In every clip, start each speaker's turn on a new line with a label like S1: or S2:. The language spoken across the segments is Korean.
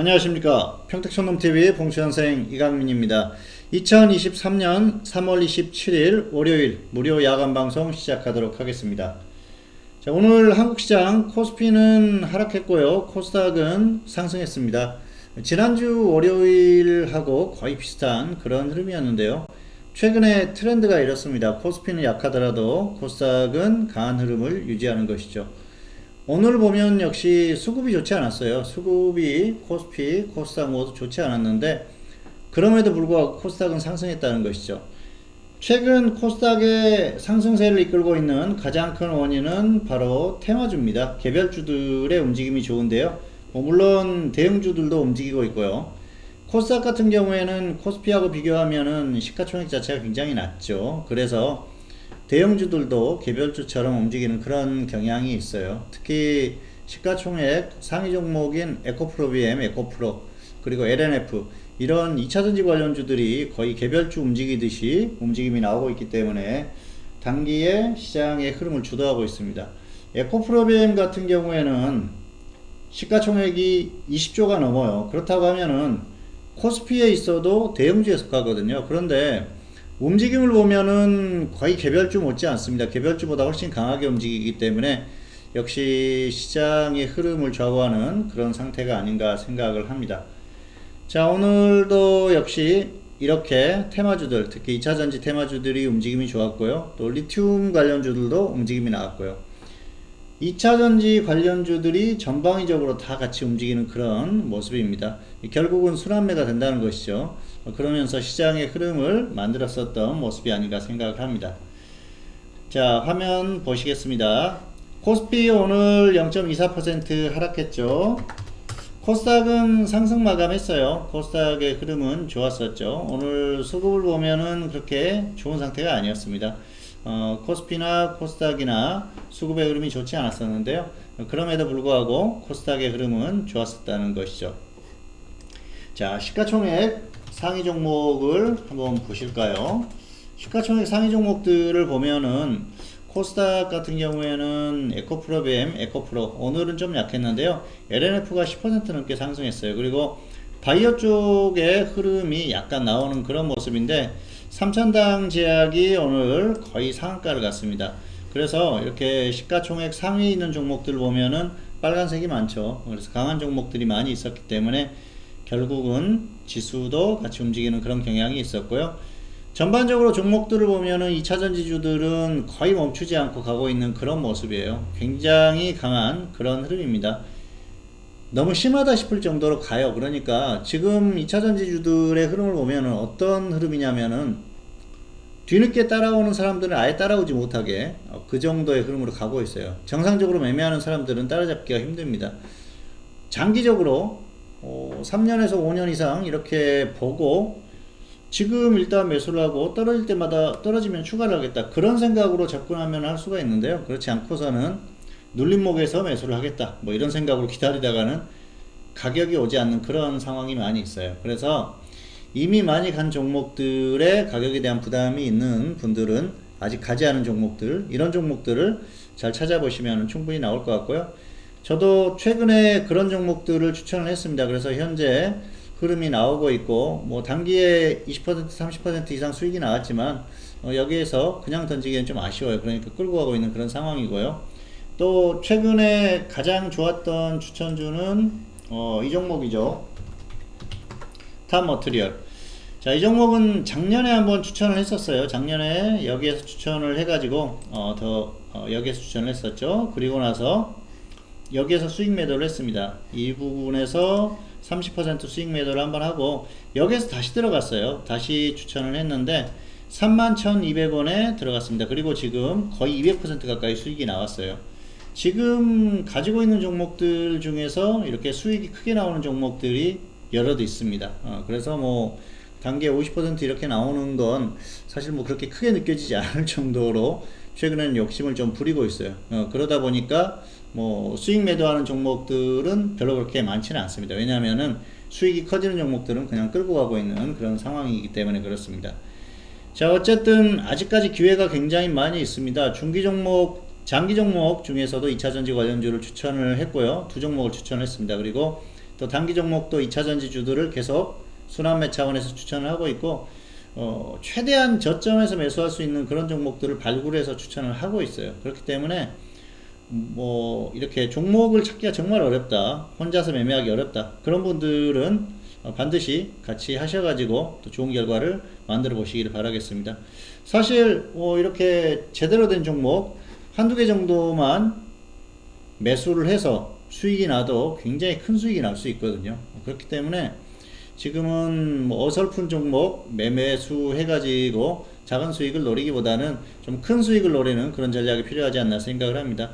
S1: 안녕하십니까. 평택촌놈TV 봉수현생 이강민입니다. 2023년 3월 27일 월요일 무료 야간방송 시작하도록 하겠습니다. 자, 오늘 한국시장 코스피는 하락했고요. 코스닥은 상승했습니다. 지난주 월요일하고 거의 비슷한 그런 흐름이었는데요. 최근에 트렌드가 이렇습니다. 코스피는 약하더라도 코스닥은 강한 흐름을 유지하는 것이죠. 오늘 보면 역시 수급이 좋지 않았어요. 수급이 코스피, 코스닥 모두 좋지 않았는데 그럼에도 불구하고 코스닥은 상승했다는 것이죠. 최근 코스닥의 상승세를 이끌고 있는 가장 큰 원인은 바로 테마주입니다. 개별주들의 움직임이 좋은데요. 물론 대형주들도 움직이고 있고요. 코스닥 같은 경우에는 코스피하고 비교하면은 시가총액 자체가 굉장히 낮죠. 그래서 대형주들도 개별주처럼 움직이는 그런 경향이 있어요. 특히 시가총액 상위 종목인 에코프로비엠, 에코프로, 그리고 LNF 이런 2차전지 관련주들이 거의 개별주 움직이듯이 움직임이 나오고 있기 때문에 단기에 시장의 흐름을 주도하고 있습니다. 에코프로비엠 같은 경우에는 시가총액이 20조가 넘어요. 그렇다고 하면은 코스피에 있어도 대형주에 속하거든요. 그런데 움직임을 보면은 거의 개별주 못지 않습니다. 개별주보다 훨씬 강하게 움직이기 때문에 역시 시장의 흐름을 좌우하는 그런 상태가 아닌가 생각을 합니다. 자, 오늘도 역시 이렇게 테마주들, 특히 2차전지 테마주들이 움직임이 좋았고요. 또 리튬 관련주들도 움직임이 나왔고요. 2차전지 관련주들이 전방위적으로 다 같이 움직이는 그런 모습입니다. 결국은 순환매가 된다는 것이죠. 그러면서 시장의 흐름을 만들었었던 모습이 아닌가 생각을 합니다. 자, 화면 보시겠습니다. 코스피 오늘 0.24% 하락했죠. 코스닥은 상승 마감했어요. 코스닥의 흐름은 좋았었죠. 오늘 수급을 보면은 그렇게 좋은 상태가 아니었습니다. 코스피나 코스닥이나 수급의 흐름이 좋지 않았었는데요. 그럼에도 불구하고 코스닥의 흐름은 좋았었다는 것이죠. 자, 시가총액 상위 종목을 한번 보실까요? 시가총액 상위 종목들을 보면은 코스닥 같은 경우에는 에코프로비엠, 에코프로 오늘은 좀 약했는데요. LNF가 10% 넘게 상승했어요. 그리고 바이오 쪽의 흐름이 약간 나오는 그런 모습인데 삼천당 제약이 오늘 거의 상한가를 갔습니다. 그래서 이렇게 시가총액 상위에 있는 종목들 보면은 빨간색이 많죠. 그래서 강한 종목들이 많이 있었기 때문에 결국은 지수도 같이 움직이는 그런 경향이 있었고요. 전반적으로 종목들을 보면은 2차전지주들은 거의 멈추지 않고 가고 있는 그런 모습이에요. 굉장히 강한 그런 흐름입니다. 너무 심하다 싶을 정도로 가요. 그러니까 지금 2차전지주들의 흐름을 보면은 어떤 흐름이냐면은 뒤늦게 따라오는 사람들은 아예 따라오지 못하게 그 정도의 흐름으로 가고 있어요. 정상적으로 매매하는 사람들은 따라잡기가 힘듭니다. 장기적으로 3년에서 5년 이상 이렇게 보고 지금 일단 매수를 하고 떨어질 때마다 떨어지면 추가를 하겠다 그런 생각으로 접근하면 할 수가 있는데요. 그렇지 않고서는 눌림목에서 매수를 하겠다 뭐 이런 생각으로 기다리다가는 가격이 오지 않는 그런 상황이 많이 있어요. 그래서 이미 많이 간 종목들의 가격에 대한 부담이 있는 분들은 아직 가지 않은 종목들 이런 종목들을 잘 찾아보시면 충분히 나올 것 같고요. 저도 최근에 그런 종목들을 추천을 했습니다. 그래서 현재 흐름이 나오고 있고 뭐 단기에 20% 30% 이상 수익이 나왔지만 여기에서 그냥 던지기엔 좀 아쉬워요. 그러니까 끌고 가고 있는 그런 상황이고요. 또 최근에 가장 좋았던 추천주는 이 종목이죠. 탑머트리얼. 자, 이 종목은 작년에 한번 추천을 했었어요. 작년에 여기에서 추천을 해가지고 여기에서 추천을 했었죠. 그리고 나서 여기에서 수익 매도를 했습니다. 이 부분에서 30% 수익 매도를 한번 하고 여기에서 다시 들어갔어요. 다시 추천을 했는데 31,200원에 들어갔습니다. 그리고 지금 거의 200% 가까이 수익이 나왔어요. 지금 가지고 있는 종목들 중에서 이렇게 수익이 크게 나오는 종목들이 여럿 있습니다. 그래서 뭐 단기에 50% 이렇게 나오는 건 사실 뭐 그렇게 크게 느껴지지 않을 정도로 최근에는 욕심을 좀 부리고 있어요. 그러다 보니까 뭐 수익 매도하는 종목들은 별로 그렇게 많지는 않습니다. 왜냐하면은 수익이 커지는 종목들은 그냥 끌고 가고 있는 그런 상황이기 때문에 그렇습니다. 자, 어쨌든 아직까지 기회가 굉장히 많이 있습니다. 중기 종목, 장기 종목 중에서도 2차전지 관련주를 추천을 했고요. 두 종목을 추천했습니다. 그리고 또 단기 종목도 2차전지주들을 계속 순환매 차원에서 추천을 하고 있고, 최대한 저점에서 매수할 수 있는 그런 종목들을 발굴해서 추천을 하고 있어요. 그렇기 때문에 뭐 이렇게 종목을 찾기가 정말 어렵다, 혼자서 매매하기 어렵다, 그런 분들은 반드시 같이 하셔가지고 또 좋은 결과를 만들어 보시기를 바라겠습니다. 사실 이렇게 제대로 된 종목 한두 개 정도만 매수를 해서 수익이 나도 굉장히 큰 수익이 날 수 있거든요. 그렇기 때문에 지금은 뭐 어설픈 종목 매매수 해가지고 작은 수익을 노리기보다는 좀 큰 수익을 노리는 그런 전략이 필요하지 않나 생각을 합니다.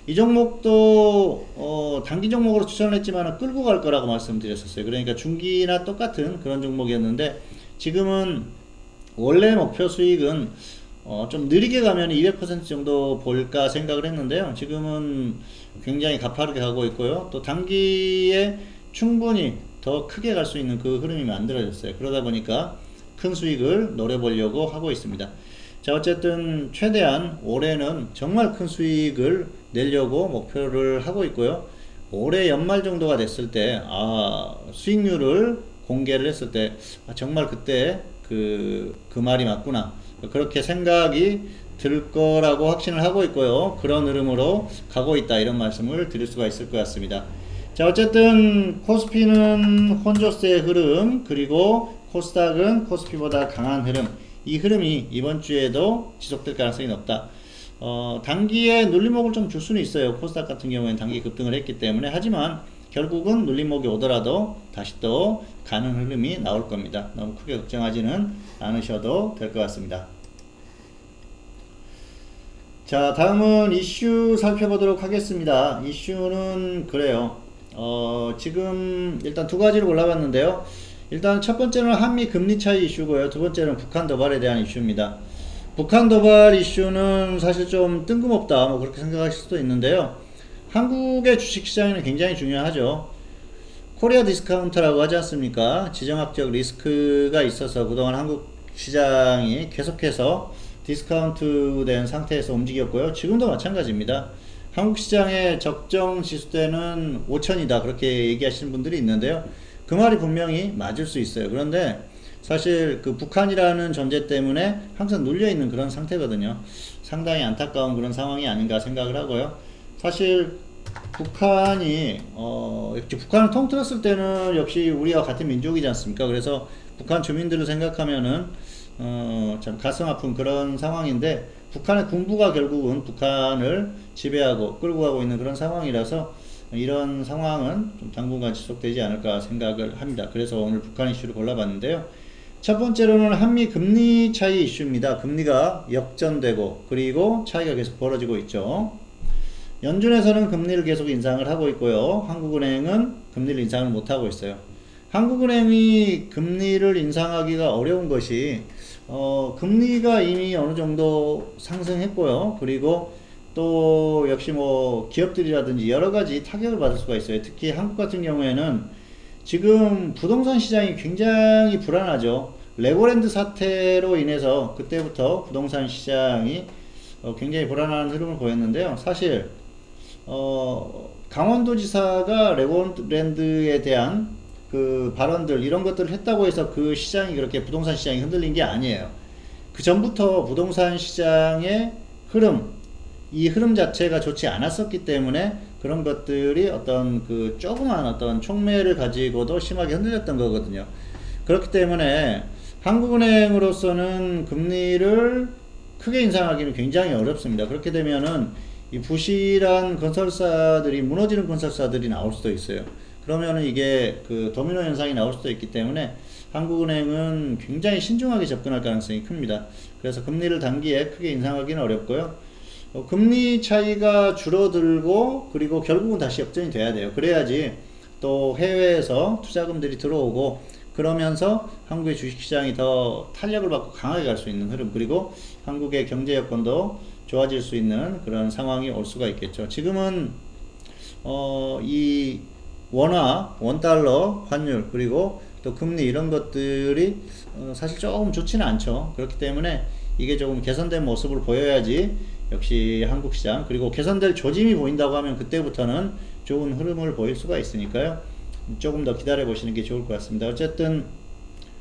S1: 이 종목도 단기 종목으로 추천을 했지만 끌고 갈 거라고 말씀드렸었어요. 그러니까 중기나 똑같은 그런 종목이었는데, 지금은 원래 목표 수익은 좀 느리게 가면 200% 정도 볼까 생각을 했는데요. 지금은 굉장히 가파르게 가고 있고요. 또 단기에 충분히 더 크게 갈 수 있는 그 흐름이 만들어졌어요. 그러다 보니까 큰 수익을 노려보려고 하고 있습니다. 자, 어쨌든 최대한 올해는 정말 큰 수익을 내려고 목표를 하고 있고요. 올해 연말 정도가 됐을 때 수익률을 공개를 했을 때 정말 그때 그 말이 맞구나, 그렇게 생각이 들 거라고 확신을 하고 있고요. 그런 흐름으로 가고 있다, 이런 말씀을 드릴 수가 있을 것 같습니다. 자, 어쨌든 코스피는 혼조세의 흐름, 그리고 코스닥은 코스피보다 강한 흐름, 이 흐름이 이번 주에도 지속될 가능성이 높다. 단기에 눌림목을 좀 줄 수는 있어요. 코스닥 같은 경우에는 단기 급등을 했기 때문에. 하지만 결국은 눌림목이 오더라도 다시 또 가는 흐름이 나올 겁니다. 너무 크게 걱정하지는 않으셔도 될 것 같습니다. 자, 다음은 이슈 살펴보도록 하겠습니다. 이슈는 그래요. 지금 일단 두 가지를 골라봤는데요. 일단 첫 번째는 한미 금리 차이 이슈고요. 두 번째는 북한 도발에 대한 이슈입니다. 북한 도발 이슈는 사실 좀 뜬금없다, 뭐 그렇게 생각하실 수도 있는데요. 한국의 주식시장에는 굉장히 중요하죠. 코리아 디스카운트라고 하지 않습니까? 지정학적 리스크가 있어서 그동안 한국 시장이 계속해서 디스카운트 된 상태에서 움직였고요. 지금도 마찬가지입니다. 한국 시장의 적정 지수대는 5천이다, 그렇게 얘기하시는 분들이 있는데요. 그 말이 분명히 맞을 수 있어요. 그런데 사실 그 북한이라는 존재 때문에 항상 눌려있는 그런 상태거든요. 상당히 안타까운 그런 상황이 아닌가 생각을 하고요. 사실 북한이 북한을 통틀었을 때는 역시 우리와 같은 민족이지 않습니까? 그래서 북한 주민들을 생각하면은 참 가슴 아픈 그런 상황인데, 북한의 군부가 결국은 북한을 지배하고 끌고 가고 있는 그런 상황이라서 이런 상황은 좀 당분간 지속되지 않을까 생각을 합니다. 그래서 오늘 북한 이슈를 골라봤는데요. 첫 번째로는 한미 금리 차이 이슈입니다. 금리가 역전되고 그리고 차이가 계속 벌어지고 있죠. 연준에서는 금리를 계속 인상을 하고 있고요. 한국은행은 금리를 인상을 못하고 있어요. 한국은행이 금리를 인상하기가 어려운 것이 금리가 이미 어느 정도 상승했고요. 그리고 또 역시 뭐 기업들이라든지 여러 가지 타격을 받을 수가 있어요. 특히 한국 같은 경우에는 지금 부동산 시장이 굉장히 불안하죠. 레고랜드 사태로 인해서 그때부터 부동산 시장이 굉장히 불안한 흐름을 보였는데요. 사실 강원도지사가 레고랜드에 대한 그 발언들, 이런 것들을 했다고 해서 그 시장이 그렇게 부동산 시장이 흔들린 게 아니에요. 그 전부터 부동산 시장의 흐름, 이 흐름 자체가 좋지 않았었기 때문에 그런 것들이 어떤 그 조그만 어떤 촉매를 가지고도 심하게 흔들렸던 거거든요. 그렇기 때문에 한국은행으로서는 금리를 크게 인상하기는 굉장히 어렵습니다. 그렇게 되면은 이 부실한 건설사들이, 무너지는 건설사들이 나올 수도 있어요. 그러면은 이게 그 도미노 현상이 나올 수도 있기 때문에 한국은행은 굉장히 신중하게 접근할 가능성이 큽니다. 그래서 금리를 단기에 크게 인상하기는 어렵고요. 금리 차이가 줄어들고 그리고 결국은 다시 역전이 돼야 돼요. 그래야지 또 해외에서 투자금들이 들어오고 그러면서 한국의 주식시장이 더 탄력을 받고 강하게 갈 수 있는 흐름, 그리고 한국의 경제 여건도 좋아질 수 있는 그런 상황이 올 수가 있겠죠. 지금은 이 원화, 원달러 환율, 그리고 또 금리, 이런 것들이 사실 조금 좋지는 않죠. 그렇기 때문에 이게 조금 개선된 모습을 보여야지 역시 한국 시장, 그리고 개선될 조짐이 보인다고 하면 그때부터는 좋은 흐름을 보일 수가 있으니까요. 조금 더 기다려 보시는 게 좋을 것 같습니다. 어쨌든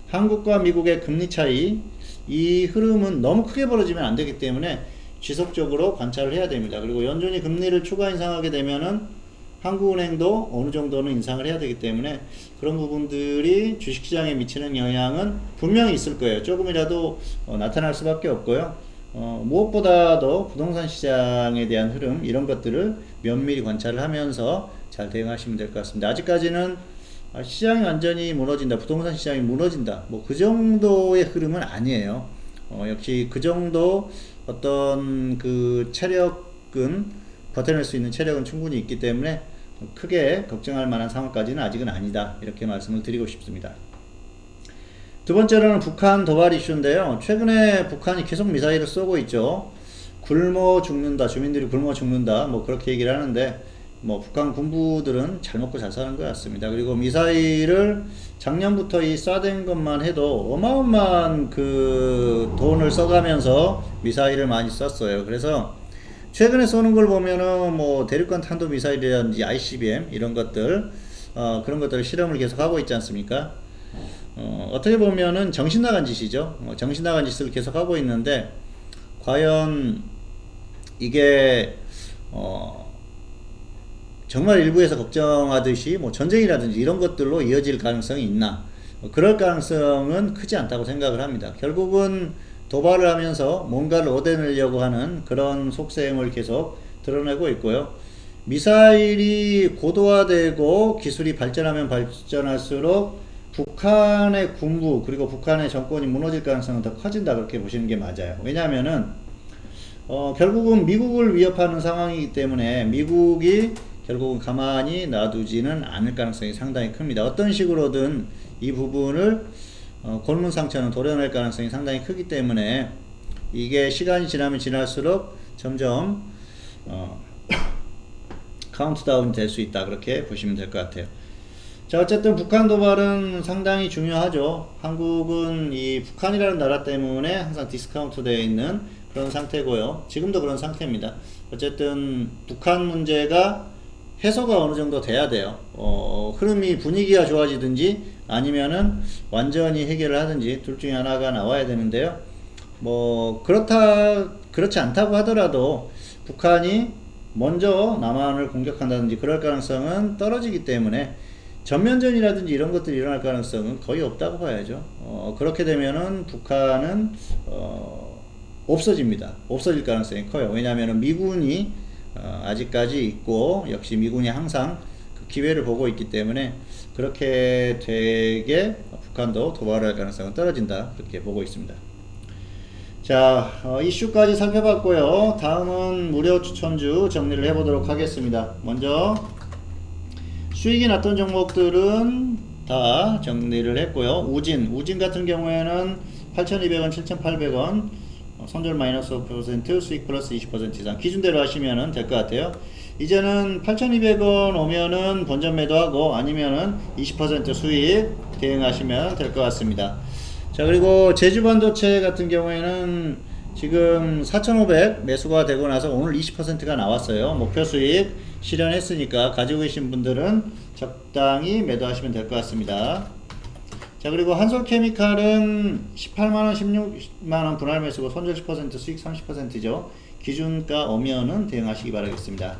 S1: 한국과 미국의 금리 차이, 이 흐름은 너무 크게 벌어지면 안 되기 때문에 지속적으로 관찰을 해야 됩니다. 그리고 연준이 금리를 추가 인상하게 되면은 한국은행도 어느 정도는 인상을 해야 되기 때문에 그런 부분들이 주식시장에 미치는 영향은 분명히 있을 거예요. 조금이라도 나타날 수밖에 없고요. 무엇보다도 부동산 시장에 대한 흐름, 이런 것들을 면밀히 관찰을 하면서 잘 대응하시면 될 것 같습니다. 아직까지는 시장이 완전히 무너진다, 부동산 시장이 무너진다, 뭐 그 정도의 흐름은 아니에요. 역시 그 정도 어떤 그 체력은, 버텨낼 수 있는 체력은 충분히 있기 때문에 크게 걱정할 만한 상황까지는 아직은 아니다, 이렇게 말씀을 드리고 싶습니다. 두 번째로는 북한 도발 이슈인데요. 최근에 북한이 계속 미사일을 쏘고 있죠. 굶어 죽는다, 주민들이 굶어 죽는다, 뭐 그렇게 얘기를 하는데, 뭐 북한 군부들은 잘 먹고 잘 사는 것 같습니다. 그리고 미사일을 작년부터 이 쏴댄 것만 해도 어마어마한 그 돈을 써가면서 미사일을 많이 썼어요. 그래서 최근에 쏘는 걸 보면은 뭐 대륙간 탄도 미사일이라든지 ICBM 이런 것들, 그런 것들 실험을 계속 하고 있지 않습니까? 어떻게 보면은 정신 나간 짓이죠. 정신 나간 짓을 계속 하고 있는데, 과연 이게 정말 일부에서 걱정하듯이 뭐 전쟁이라든지 이런 것들로 이어질 가능성이 있나? 그럴 가능성은 크지 않다고 생각을 합니다. 결국은 도발을 하면서 뭔가를 얻어내려고 하는 그런 속셈을 계속 드러내고 있고요. 미사일이 고도화되고 기술이 발전하면 발전할수록 북한의 군부, 그리고 북한의 정권이 무너질 가능성은 더 커진다, 그렇게 보시는 게 맞아요. 왜냐하면은 결국은 미국을 위협하는 상황이기 때문에 미국이 결국은 가만히 놔두지는 않을 가능성이 상당히 큽니다. 어떤 식으로든 이 부분을 골문 상처는 도려낼 가능성이 상당히 크기 때문에 이게 시간이 지나면 지날수록 점점 카운트다운이 될 수 있다, 그렇게 보시면 될 것 같아요. 자, 어쨌든 북한 도발은 상당히 중요하죠. 한국은 이 북한이라는 나라 때문에 항상 디스카운트 되어 있는 그런 상태고요. 지금도 그런 상태입니다. 어쨌든 북한 문제가 해소가 어느 정도 돼야 돼요. 흐름이, 분위기가 좋아지든지 아니면은 완전히 해결을 하든지 둘 중에 하나가 나와야 되는데요. 뭐 그렇지 않다고 하더라도 북한이 먼저 남한을 공격한다든지 그럴 가능성은 떨어지기 때문에 전면전이라든지 이런 것들이 일어날 가능성은 거의 없다고 봐야죠. 그렇게 되면은 북한은 없어집니다. 없어질 가능성이 커요. 왜냐하면 미군이 아직까지 있고, 역시 미군이 항상 그 기회를 보고 있기 때문에 그렇게 되게 북한도 도발할 가능성은 떨어진다, 그렇게 보고 있습니다. 자, 이슈까지 살펴봤고요. 다음은 무료 추천주 정리를 해보도록 하겠습니다. 먼저 수익이 났던 종목들은 다 정리를 했고요. 우진 같은 경우에는 8,200원, 7,800원, 손절 마이너스 5%, 수익 플러스 20% 이상 기준대로 하시면 될 것 같아요. 이제는 8,200원 오면은 본전 매도하고 아니면은 20% 수익 대응하시면 될 것 같습니다. 자, 그리고 제주반도체 같은 경우에는 지금 4,500 매수가 되고 나서 오늘 20%가 나왔어요. 목표 수익 실현했으니까 가지고 계신 분들은 적당히 매도하시면 될 것 같습니다. 자, 그리고 한솔케미칼은 18만원, 16만원 분할 매수고 손절 10%, 수익 30%죠. 기준가 오면은 대응하시기 바라겠습니다. 자,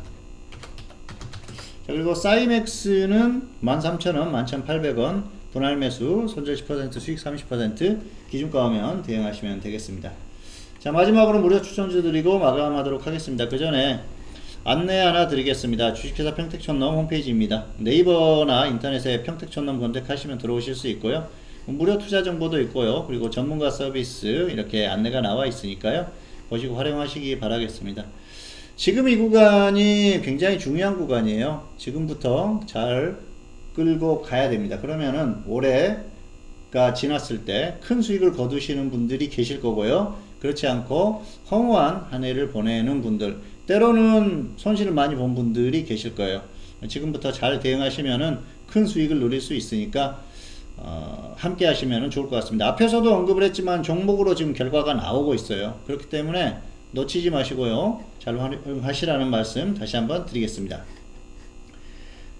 S1: 그리고 사이맥스는 13,000원, 11,800원 분할 매수, 손절 10%, 수익 30%, 기준가 오면 대응하시면 되겠습니다. 자, 마지막으로 무료 추천주 드리고 마감하도록 하겠습니다. 그 전에 안내 하나 드리겠습니다. 주식회사 평택촌놈 홈페이지입니다. 네이버나 인터넷에 평택촌놈 검색하시면 들어오실 수 있고요. 무료 투자 정보도 있고요. 그리고 전문가 서비스 이렇게 안내가 나와 있으니까요. 보시고 활용하시기 바라겠습니다. 지금 이 구간이 굉장히 중요한 구간이에요. 지금부터 잘 끌고 가야 됩니다. 그러면은 올해가 지났을 때 큰 수익을 거두시는 분들이 계실 거고요. 그렇지 않고 허무한 한 해를 보내는 분들, 때로는 손실을 많이 본 분들이 계실 거예요. 지금부터 잘 대응하시면은 큰 수익을 누릴 수 있으니까 함께 하시면 좋을 것 같습니다. 앞에서도 언급을 했지만 종목으로 지금 결과가 나오고 있어요. 그렇기 때문에 놓치지 마시고요. 잘 활용하시라는 말씀 다시 한번 드리겠습니다.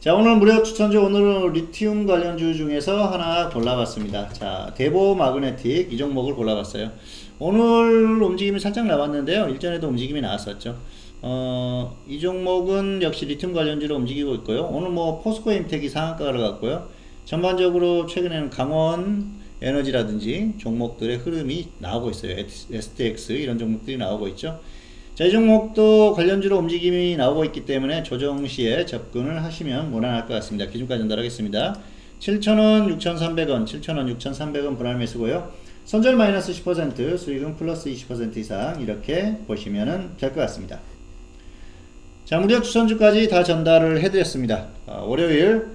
S1: 자, 오늘 무료 추천주, 오늘은 리튬 관련주 중에서 하나 골라봤습니다. 자, 대보 마그네틱 이 종목을 골라봤어요. 오늘 움직임이 살짝 나왔는데요. 일전에도 움직임이 나왔었죠. 이 종목은 역시 리튬 관련주로 움직이고 있고요. 오늘 뭐 포스코 임텍이 상한가를 갔고요. 전반적으로 최근에는 강원 에너지라든지 종목들의 흐름이 나오고 있어요. STX 이런 종목들이 나오고 있죠. 자, 이 종목도 관련주로 움직임이 나오고 있기 때문에 조정 시에 접근을 하시면 무난할 것 같습니다. 기준가 전달하겠습니다. 7,000원, 6,300원, 7,000원, 6,300원 분할 매수고요. 손절 마이너스 10%, 수익은 플러스 20% 이상 이렇게 보시면 될 것 같습니다. 자, 무료 추천주까지 다 전달을 해드렸습니다. 월요일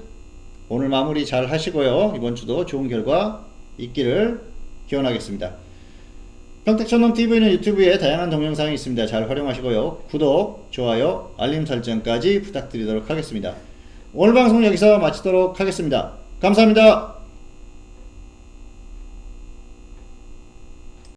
S1: 오늘 마무리 잘 하시고요. 이번 주도 좋은 결과 있기를 기원하겠습니다. 평택촌놈TV는 유튜브에 다양한 동영상이 있습니다. 잘 활용하시고요. 구독, 좋아요, 알림 설정까지 부탁드리도록 하겠습니다. 오늘 방송 여기서 마치도록 하겠습니다. 감사합니다.